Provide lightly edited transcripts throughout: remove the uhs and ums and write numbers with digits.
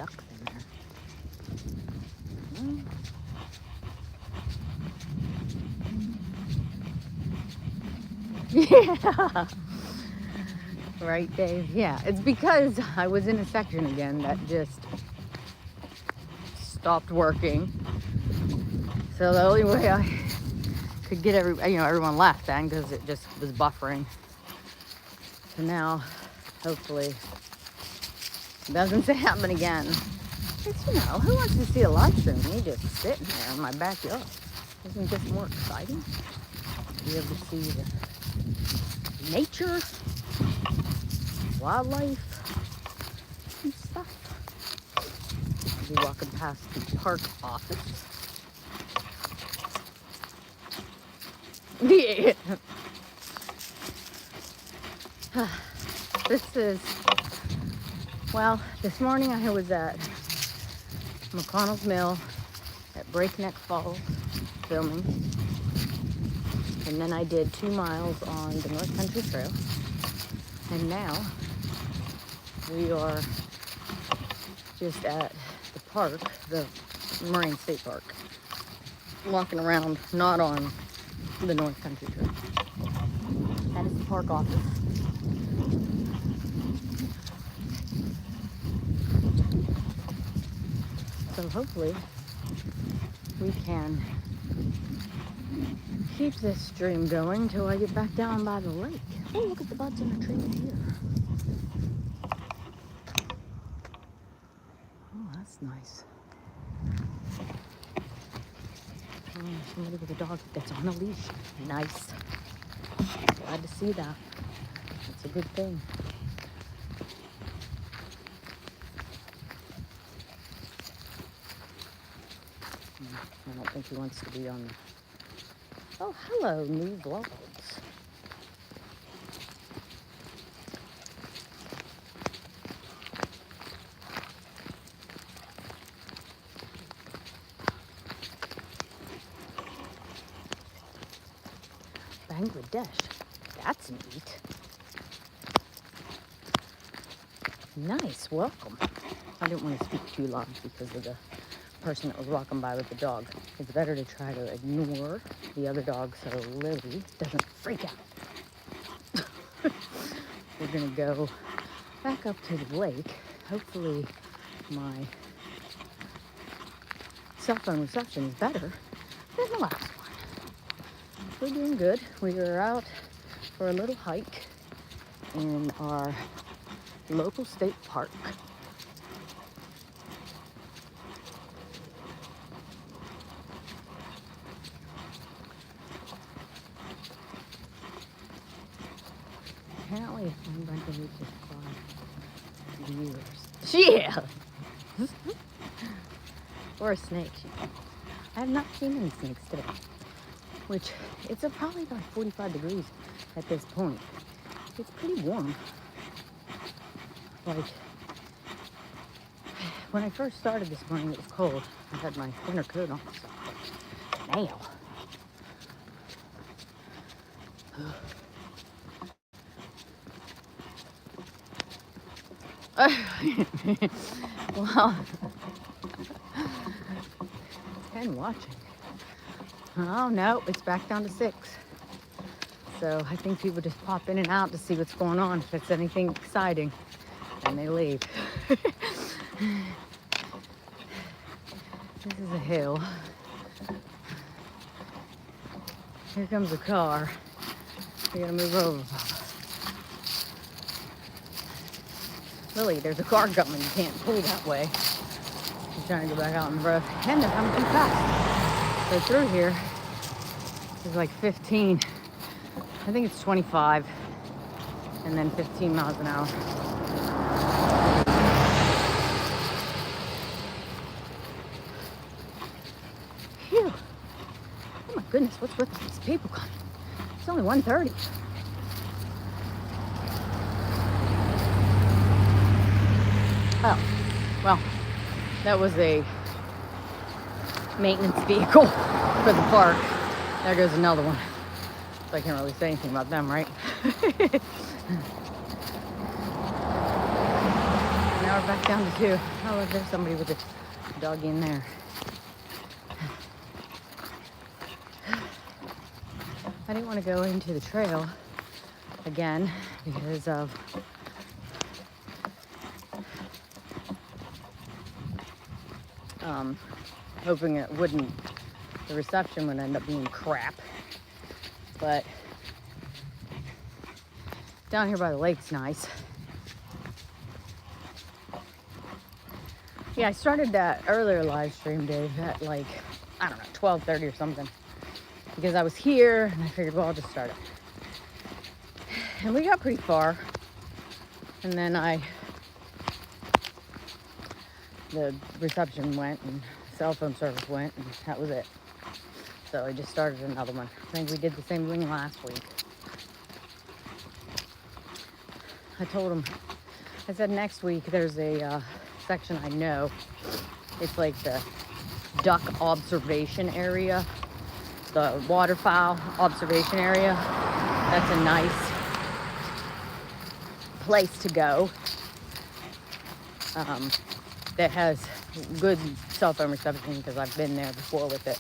ducks in there. Hmm. Yeah. Right, Dave? Yeah. It's because I was in a section again that just stopped working. So the only way I could get everyone left then, because it just was buffering. So now, hopefully, it doesn't happen again. It's, who wants to see a live stream? Me just sitting there in my backyard. Isn't this more exciting? Be able to see the nature, wildlife, and stuff. I'll be walking past the park office. Yeah. This morning I was at McConnell's Mill at Breakneck Falls filming. And then I did 2 miles on the North Country Trail. And now we are just at the park, the Moraine State Park. Walking around, not on the North Country Trail. That is the park office. So hopefully we can keep this stream going until I get back down by the lake. Oh, look at the buds on the trees here. Oh, that's nice. Oh, somebody with a dog that's on a leash. Nice. Glad to see that. It's a good thing. I don't think he wants to be on the... Oh, hello, new vlogs. Bangladesh. That's neat. Nice, welcome. I didn't want to speak too loud because of the person that was walking by with the dog. It's better to try to ignore the other dog so Lily doesn't freak out. We're gonna go back up to the lake. Hopefully my cell phone reception is better than the last one. We're doing good. We are out for a little hike in our local state park. Apparently, I'm going to reach this 5 years. Yeah! Or a snake. I have not seen any snakes today. Which, it's probably about 45 degrees at this point. It's pretty warm. Like, when I first started this morning, it was cold. I had my winter coat on. Now. Well, and watching. Oh no, it's back down to 6. So I think people just pop in and out to see what's going on. If it's anything exciting, and they leave. This is a hill. Here comes a car. We gotta move over. Lily, there's a car coming. You can't pull that way. She's trying to go back out in the road. And they're coming too fast. So through here is like 15. I think it's 25. And then 15 miles an hour. Phew. Oh my goodness, what's with all these people coming? It's only 1:30. Oh, well, that was a maintenance vehicle for the park. There goes another one. So I can't really say anything about them, right? Now we're back down to 2. Oh, look, there's somebody with a dog in there. I didn't want to go into the trail again because of hoping the reception would end up being crap. But down here by the lake's nice. Yeah, I started that earlier live stream, Dave, at like, I don't know, 12:30 or something. Because I was here and I figured, well, I'll just start it. And we got pretty far. And then the reception went and cell phone service went, and that was it. So I just started another one. I think we did the same thing last week. I told him, I said next week there's a section I know. It's like the duck observation area, the waterfowl observation area. That's a nice place to go. That has good cell phone reception because I've been there before with it.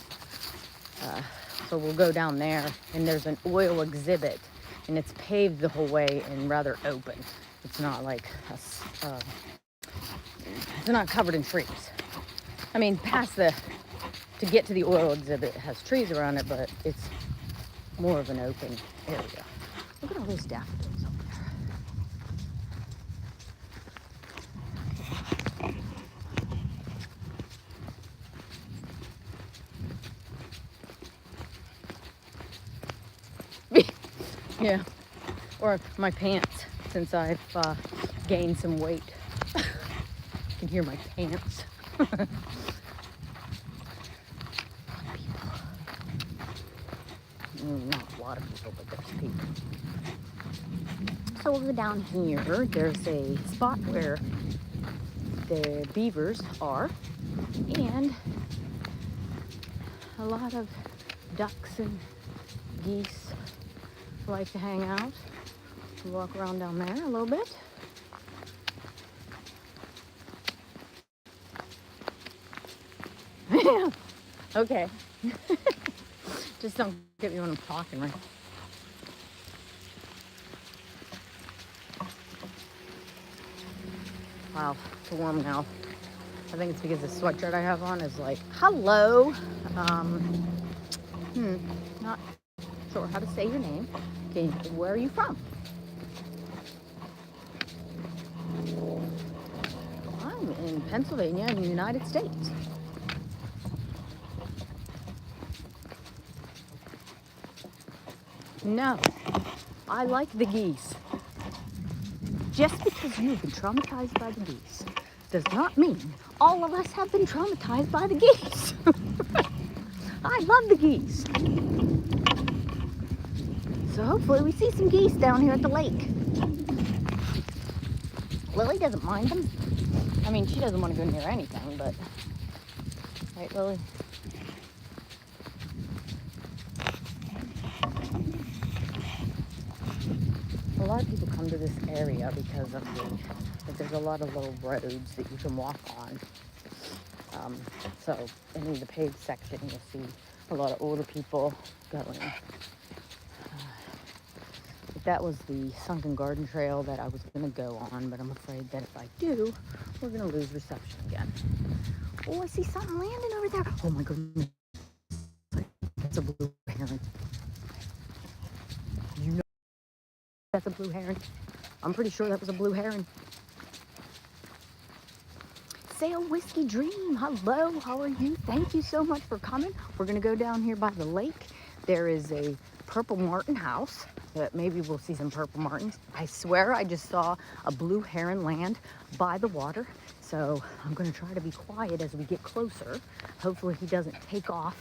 So we'll go down there, and there's an oil exhibit, and it's paved the whole way and rather open. It's not like it's not covered in trees. I mean, to get to the oil exhibit, it has trees around it, but it's more of an open area. Look at all those daffodils up there. Yeah, or my pants, since I've gained some weight. You can hear my pants. Not a lot of people, but there's people. So over down here, there's a spot where the beavers are, and a lot of ducks and geese like to hang out. We'll walk around down there a little bit. Okay. Just don't get me when I'm talking, right? Wow, it's warm now. I think it's because the sweatshirt I have on is like, hello. Not sure how to say your name. Okay, where are you from? I'm in Pennsylvania in the United States. No, I like the geese. Just because you've been traumatized by the geese does not mean all of us have been traumatized by the geese. I love the geese. So hopefully we see some geese down here at the lake. Lily doesn't mind them. I mean, she doesn't want to go near anything, but... Right, Lily? A lot of people come to this area because of there's a lot of little roads that you can walk on. So in the paved section, you'll see a lot of older people going. But that was the Sunken Garden Trail that I was going to go on, but I'm afraid that if I do, we're going to lose reception again. Oh, I see something landing over there. Oh my goodness. That's a blue heron. You know that's a blue heron. I'm pretty sure that was a blue heron. Sail Whiskey Dream, hello, how are you? Thank you so much for coming. We're gonna go down here by the lake. There is a purple martin house, but maybe we'll see some purple martins. I swear I just saw a blue heron land by the water. So I'm gonna try to be quiet as we get closer. Hopefully he doesn't take off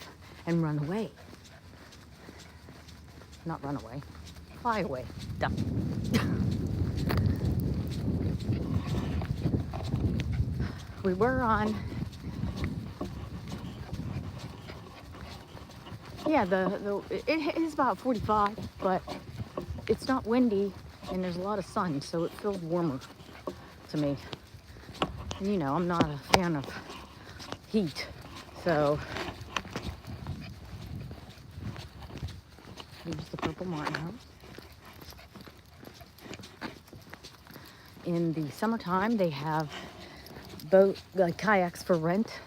and run away. Not run away, fly away, duck. We were on, yeah, it is about 45, but it's not windy and there's a lot of sun, so it feels warmer to me. And you know, I'm not a fan of heat. So here's the Purple Martin house. In the summertime, they have kayaks for rent.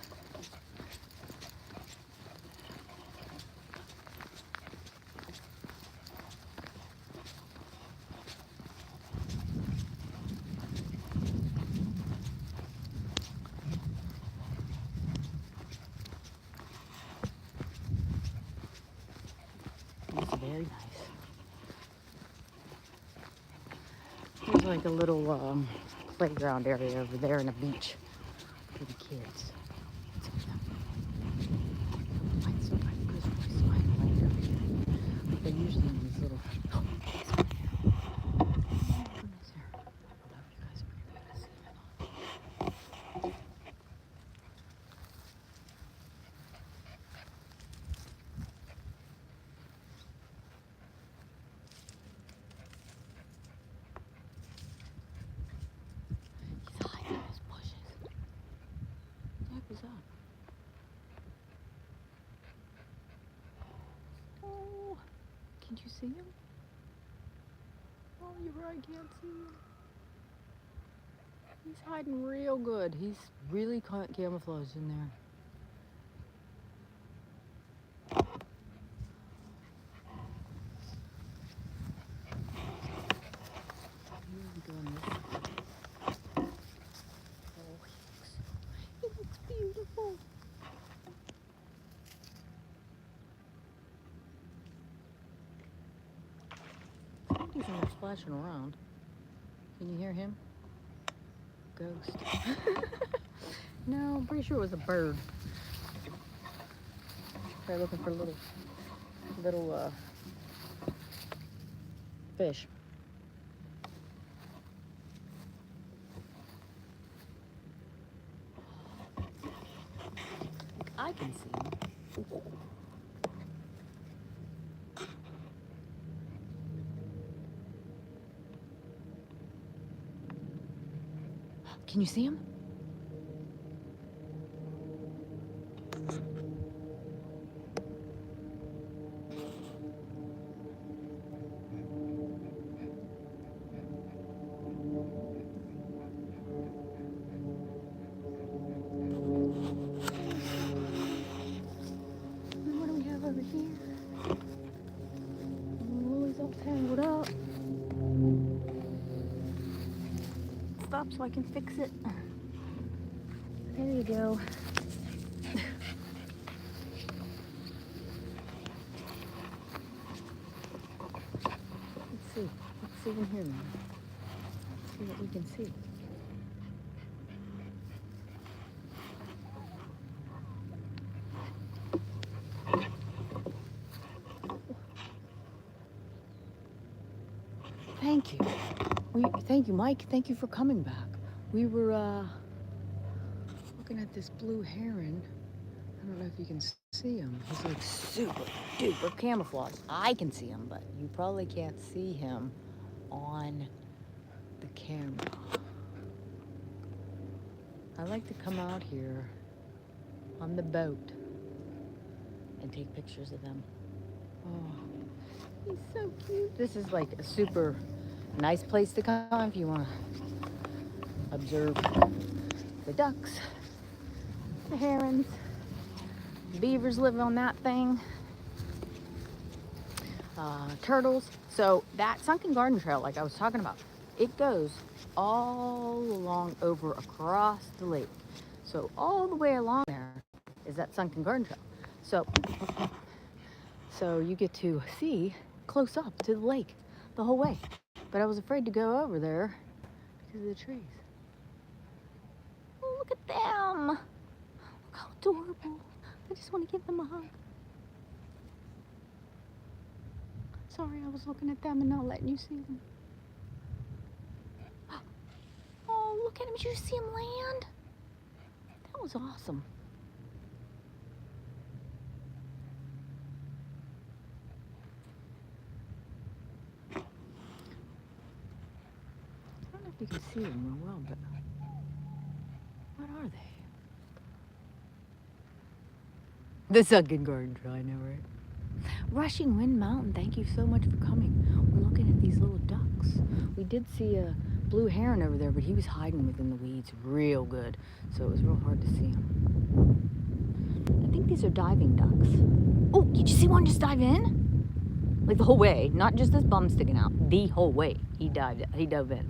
It's very nice. There's like a little playground area over there and a beach for the kids. They're usually in these little. Oh, goodness here. I don't know if you guys are going to be able to see them or not. He's hiding in his bushes. What the heck was that? Oh, can you see him? Oh, you're right, can't see him. He's hiding real good. He's really camouflaged in there. Here we go on this side. Oh, he looks beautiful. He's in there splashing around. Can you hear him? Ghost. No, I'm pretty sure it was a bird. They're looking for little fish. I can see him. Can you see him? And what do we have over here? Lily's all tangled up. Stop so I can fix it. There you go. Let's see. Let's see in here now. Let's see what we can see. Thank you. Thank you, Mike. Thank you for coming back. We were looking at this blue heron. I don't know if you can see him. He's like super duper camouflaged. I can see him, but you probably can't see him on the camera. I like to come out here on the boat and take pictures of them. Oh, he's so cute. This is like a super nice place to come if you want to observe the ducks, the herons, beavers live on that thing, turtles. So that Sunken Garden Trail, like I was talking about, it goes all along over across the lake. So all the way along there is that Sunken Garden Trail. So you get to see close up to the lake the whole way. But I was afraid to go over there because of the trees. Oh, look at them. Look how adorable. I just want to give them a hug. Sorry, I was looking at them and not letting you see them. Oh, look at him. Did you see him land? That was awesome. I don't know if you can see him real well, but are they? The Sunken Garden Trail, I know, right? Rushing Wind Mountain, thank you so much for coming. We're looking at these little ducks. We did see a blue heron over there, but he was hiding within the weeds real good, so it was real hard to see him. I think these are diving ducks. Oh, did you see one just dive in? Like the whole way, not just this bum sticking out, the whole way. He dove in.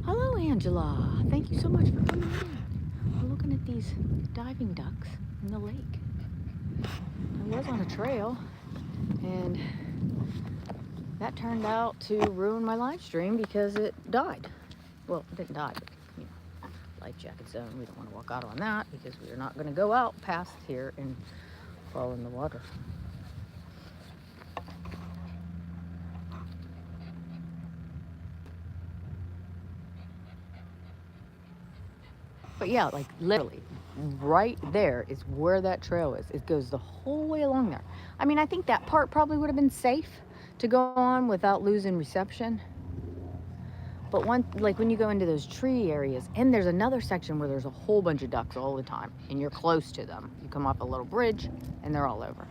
Hello, Angela. Thank you so much for coming in. We're looking at these diving ducks in the lake. I was on a trail, and that turned out to ruin my live stream because it died. Well, it didn't die, but, you know, life jacket zone. We don't want to walk out on that because we're not going to go out past here and fall in the water. But yeah, like literally right there is where that trail is. It goes the whole way along there. I mean, I think that part probably would have been safe to go on without losing reception. But like when you go into those tree areas, and there's another section where there's a whole bunch of ducks all the time, and you're close to them. You come off a little bridge, and they're all over.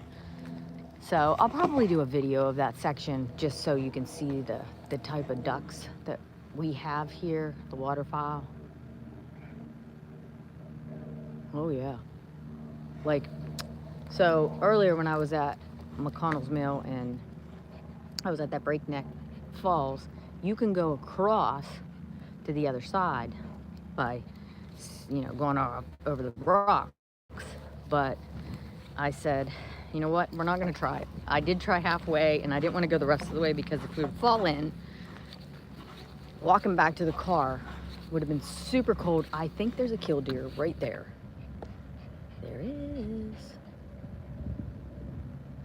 So I'll probably do a video of that section just so you can see the type of ducks that we have here, the waterfowl. Oh yeah. Like, so earlier when I was at McConnell's Mill and I was at that Breakneck Falls, you can go across to the other side by, you know, going over the rocks. But I said, you know what, we're not gonna try it. I did try halfway and I didn't want to go the rest of the way because if we would fall in, walking back to the car would have been super cold. I think there's a killdeer right there. There is.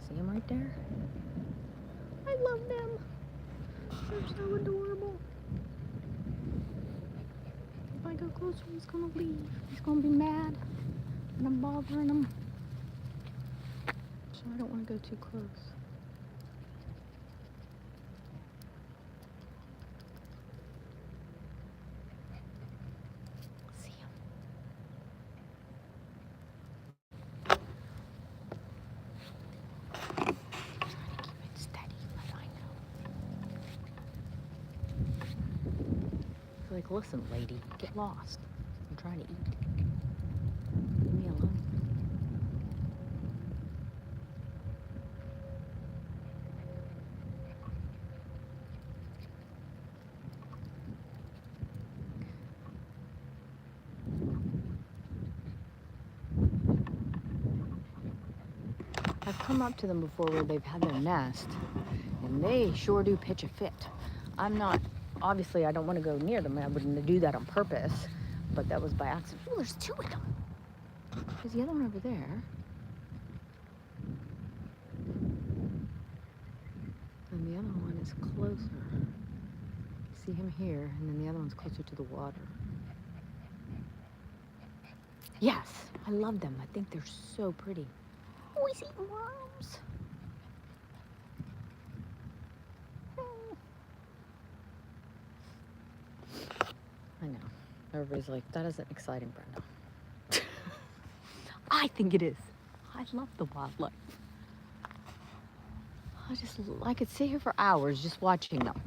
See him right there? I love them. They're so adorable. If I go closer, he's gonna leave. He's gonna be mad. And I'm bothering him. So I don't want to go too close. Like, listen, lady, get lost. I'm trying to eat. Leave me alone. I've come up to them before where they've had their nest, and they sure do pitch a fit. I'm not, obviously I don't want to go near them. I wouldn't do that on purpose, but that was by accident. Oh, there's two of them. There's the other one over there. And the other one is closer. See him here, and then the other one's closer to the water. Yes, I love them. I think they're so pretty. Oh, he's eating worms. I know. Everybody's like, that isn't exciting, Brenda. I think it is. I love the wildlife. I could sit here for hours just watching them.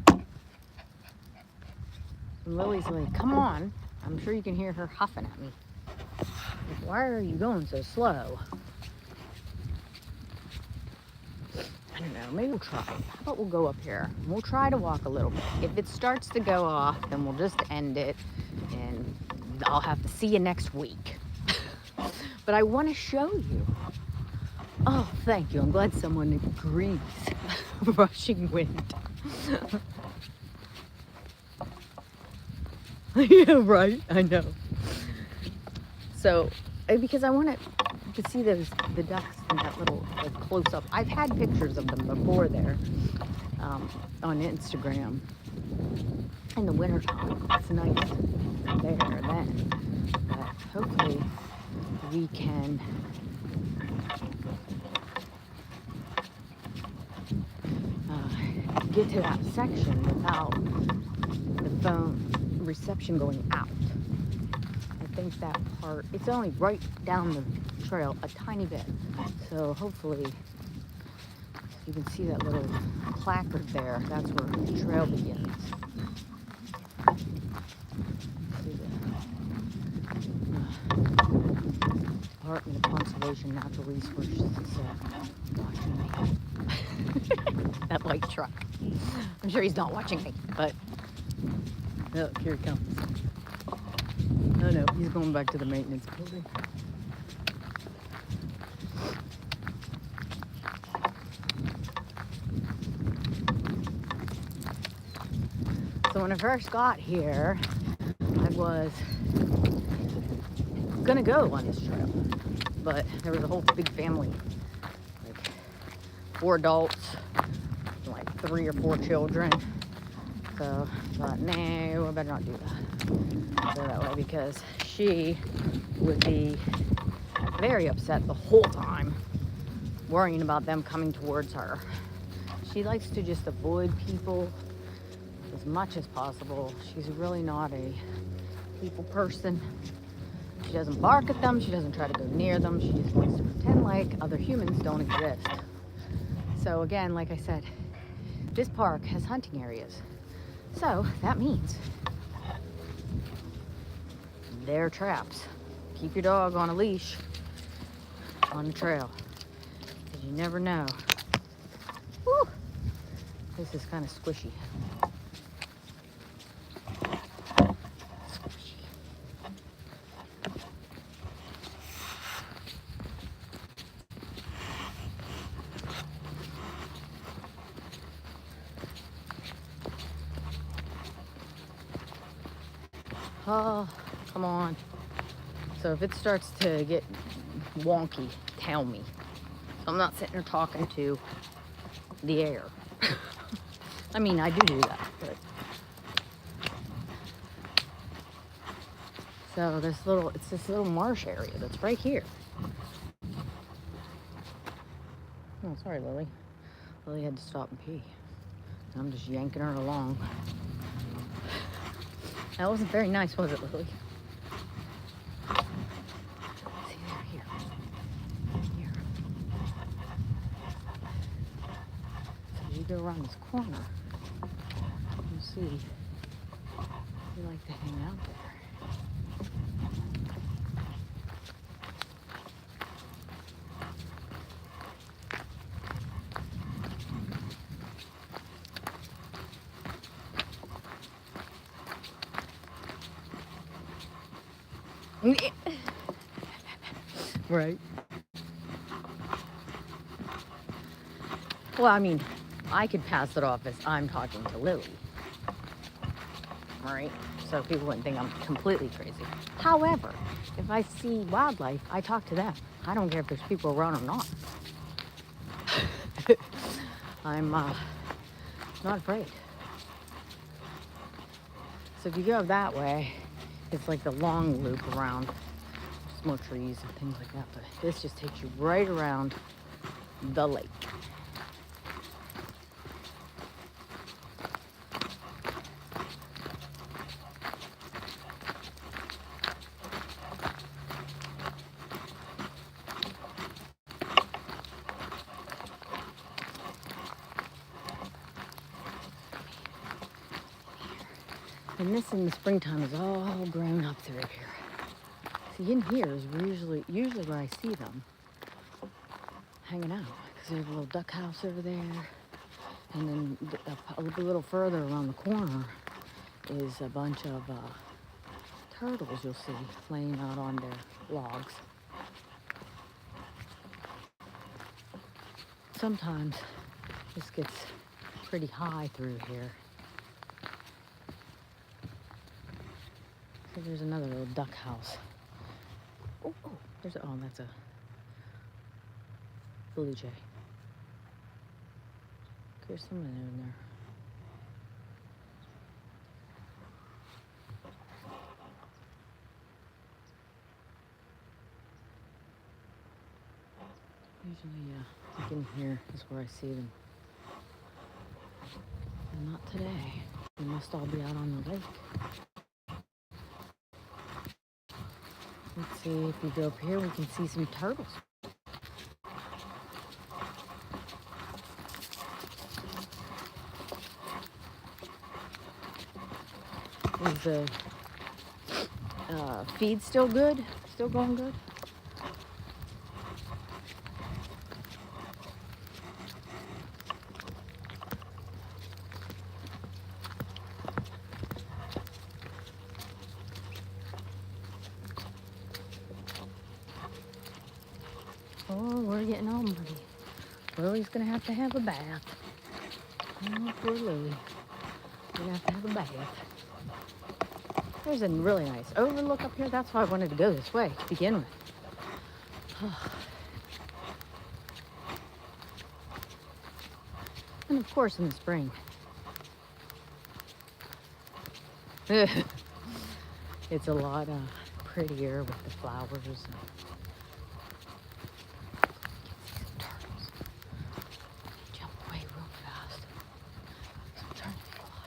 And Lily's like, come on. I'm sure you can hear her huffing at me. Like, why are you going so slow? I don't know, maybe we'll try. How about we'll go up here? We'll try to walk a little bit. If it starts to go off, then we'll just end it and I'll have to see you next week. But I want to show you. Oh, thank you. I'm glad someone agrees. Rushing wind. Yeah, right. I know. So, because I want to see the ducks in that little close up. I've had pictures of them before there on Instagram in the wintertime. It's nice there then. But hopefully we can get to that section without the phone reception going out. I think that part, it's only right down the trail a tiny bit. So hopefully you can see that little placard there. That's where the trail begins. See the Department of Conservation Natural Resources is watching me. That white truck. I'm sure he's not watching me, but look, here he comes. Oh no, he's going back to the maintenance building. So when I first got here, I was gonna go on this trail, but there was a whole big family, like 4 adults, like 3 or 4 children. So I thought, no, I better not do that. Go that way because she would be very upset the whole time, worrying about them coming towards her. She likes to just avoid people as much as possible. She's really not a people person. She doesn't bark at them. She doesn't try to go near them. She just wants to pretend like other humans don't exist. So again, like I said, this park has hunting areas. So that means they're traps. Keep your dog on a leash on the trail, because you never know. Woo! This is kind of squishy. Oh, come on. So if it starts to get wonky, tell me. So I'm not sitting there talking to the air. I mean, I do that, but. So it's this little marsh area that's right here. Oh, sorry, Lily. Lily had to stop and pee. I'm just yanking her along. That wasn't very nice, was it, Lily? See, they're here. Here. So you go around this corner, you see they like to hang out there. Right. Well, I mean, I could pass it off as I'm talking to Lily. Right? So people wouldn't think I'm completely crazy. However, if I see wildlife, I talk to them. I don't care if there's people around or not. I'm not afraid. So if you go that way, it's like the long loop around. Just more trees and things like that. But this just takes you right around the lake. And this in the springtime is all grown up through here. See, in here is usually where I see them hanging out. Because there's a little duck house over there. And then a little further around the corner is a bunch of turtles you'll see laying out on their logs. Sometimes this gets pretty high through here. So there's another little duck house. Oh, that's a blue jay. There's someone in there. Usually, like in here is where I see them. And not today. They must all be out on the lake. Let's see, if we go up here, we can see some turtles. Is the feed still good? Still going good? Oh, we're getting all muddy. Lily's gonna have a bath. Oh, poor Lily. Gonna have a bath. There's a really nice overlook up here. That's why I wanted to go this way to begin with. And of course in the spring. It's a lot prettier with the flowers. Turtles. They jump away real fast. So I'm trying to be quiet.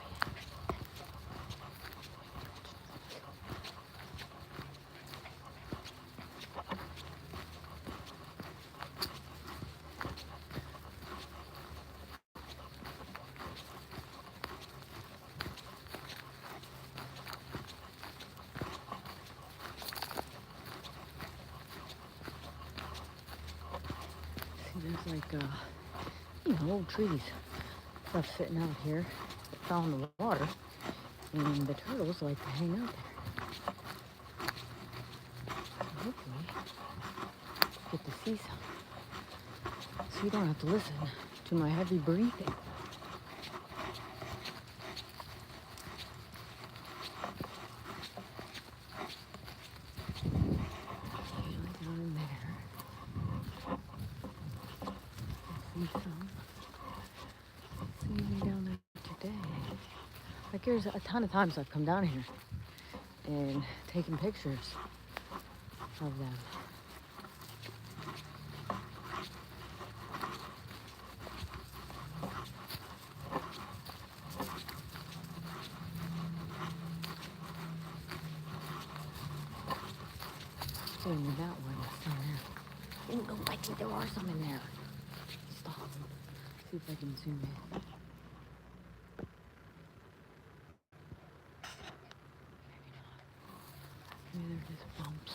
There's like, old trees, stuff sitting out here that fell in the water, and the turtles like to hang out there. So hopefully, get to see some, so you don't have to listen to my heavy breathing. Down there. See me down there today. Like there's a ton of times I've come down here and taken pictures of them. Zoom in that one, it's down there. Oh no, I think there are some in there. Stop. See if I can zoom in. Maybe they're just bumps.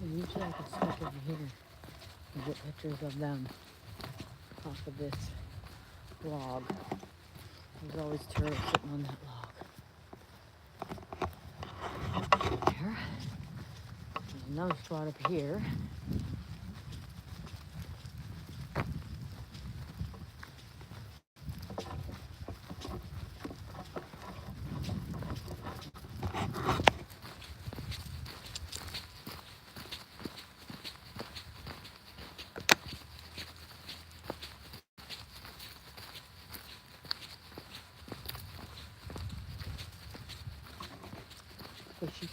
Usually I could sneak over here and get pictures of them off of this log. There's always turtles sitting on that log. There. There's another spot up here. Squishy.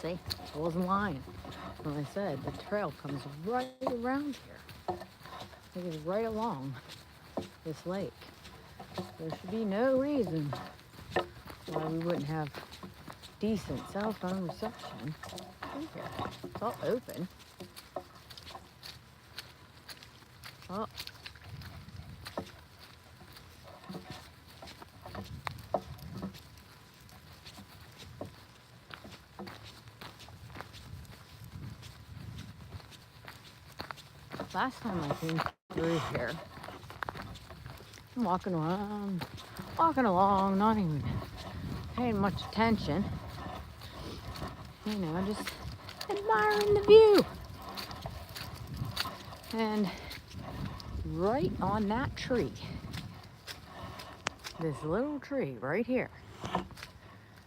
See, I wasn't lying when I said the trail comes right around here. It is right along this lake. There should be no reason why we wouldn't have decent cell phone reception in here. It's all open. Oh. last time I came through here, I'm walking around, walking along, not even paying much attention. You know, just admiring the view. And right on that tree, this little tree right here.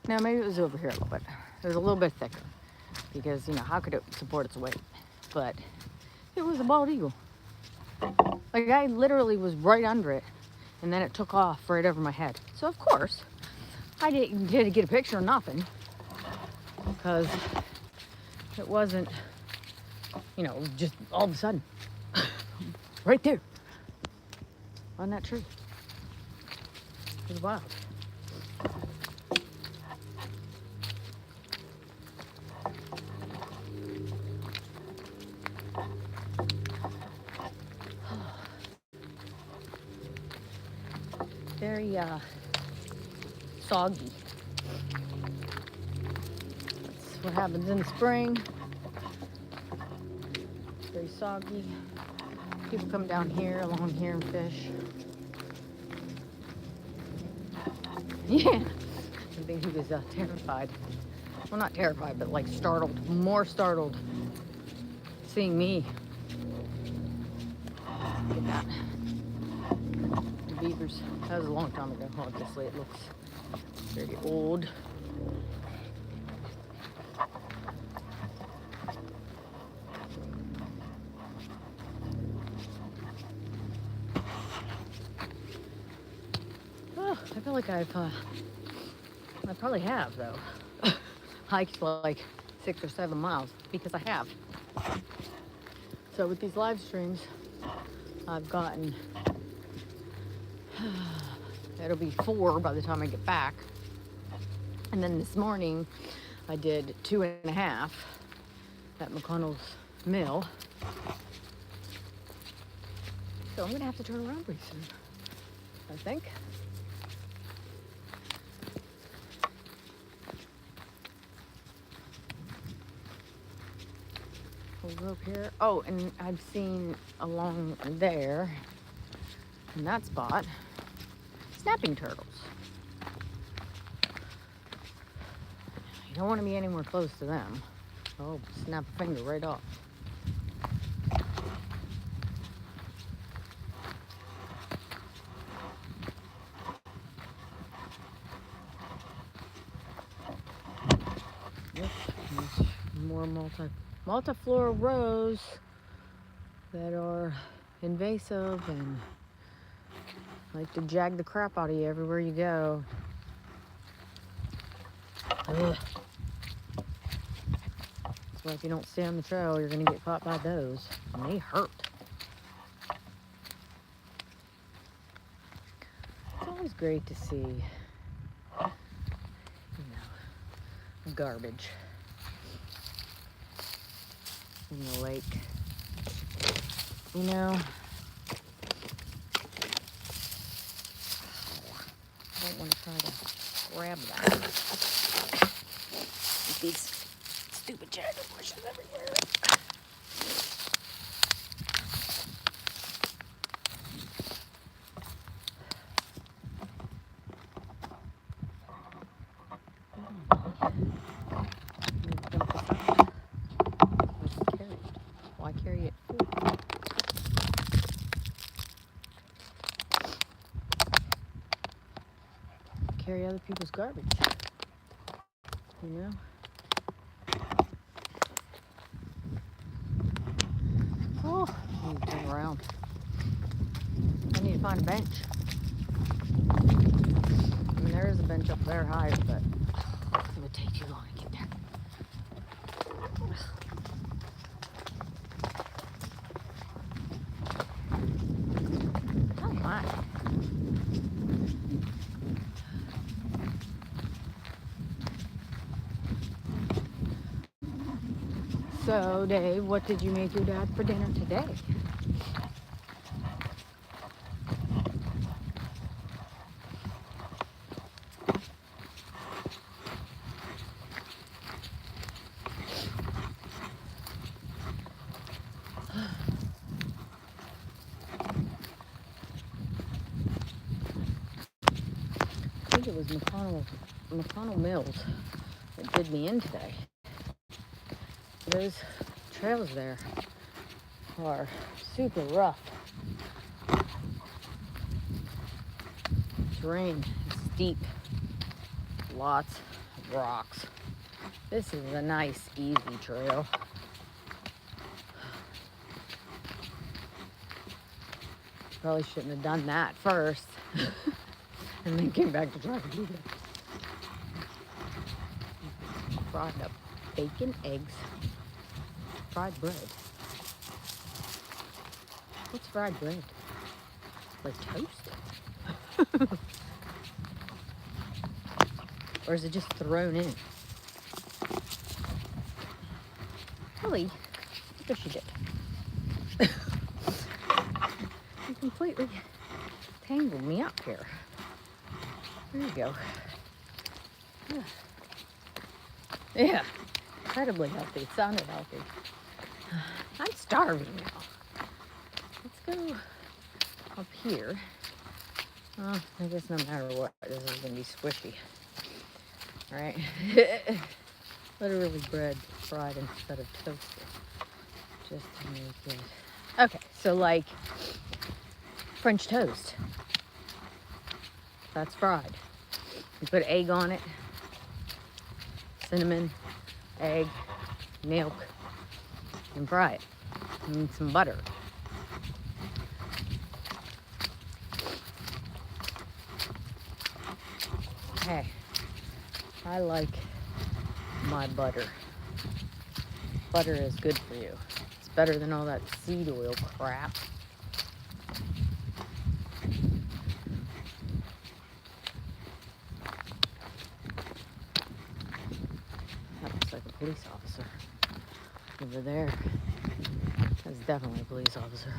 Now maybe it was over here a little bit. It was a little bit thicker because, you know, how could it support its weight? But it was a bald eagle. Like, I literally was right under it, and then it took off right over my head. So of course, I didn't get to get a picture or nothing, because it wasn't, you know, just all of a sudden, right there, on that tree. It was wild. Very soggy. That's what happens in the spring. Very soggy. People come down here, along here, and fish. Yeah, I think he was terrified. Well, not terrified, but like startled, more startled, seeing me. Look at that. The beavers. That was a long time ago. Obviously, it looks very old. Oh, I feel like I probably have though, hiked like 6 or 7 miles, because I have. So with these live streams, I've gotten, it'll be 4 by the time I get back. And then this morning, I did 2.5 at McConnell's Mill. So I'm gonna have to turn around pretty soon, I think. We'll go up here. Oh, and I've seen along there, in that spot, snapping turtles. You don't want to be anywhere close to them. Oh, snap a finger right off. Yep, there's more multiflora rose that are invasive and like to jag the crap out of you everywhere you go. Ugh. That's why if you don't stay on the trail, you're gonna get caught by those, and they hurt. It's always great to see, you know, garbage in the lake. You know, I don't want to try to grab that. With these stupid jagger bushes everywhere. Why carry it? Carry other people's garbage, you know? Oh, I need to turn around. I need to find a bench. I mean, there is a bench up there high, but it would take too long to get there. Oh my. So, Dave, what did you make your dad for dinner today? was McConnell Mills that did me in today. Those trails there are super rough. Terrain is steep, lots of rocks. This is a nice, easy trail. Probably shouldn't have done that first. And then came back to try to do that. Fried up bacon, eggs, fried bread. What's fried bread? Like toast? Or is it just thrown in? Really? What does she do? You completely tangled me up here. There you go. Yeah, incredibly healthy. It sounded healthy. I'm starving now. Let's go up here. I guess no matter what, this is going to be squishy. All right? Literally bread fried instead of toasted. Just to make it. Okay, so like French toast. That's fried. You put egg on it, cinnamon, egg, milk, and fry it. And some butter. Hey, I like my butter. Butter is good for you. It's better than all that seed oil crap. That looks like a police officer over there. That's definitely a police officer.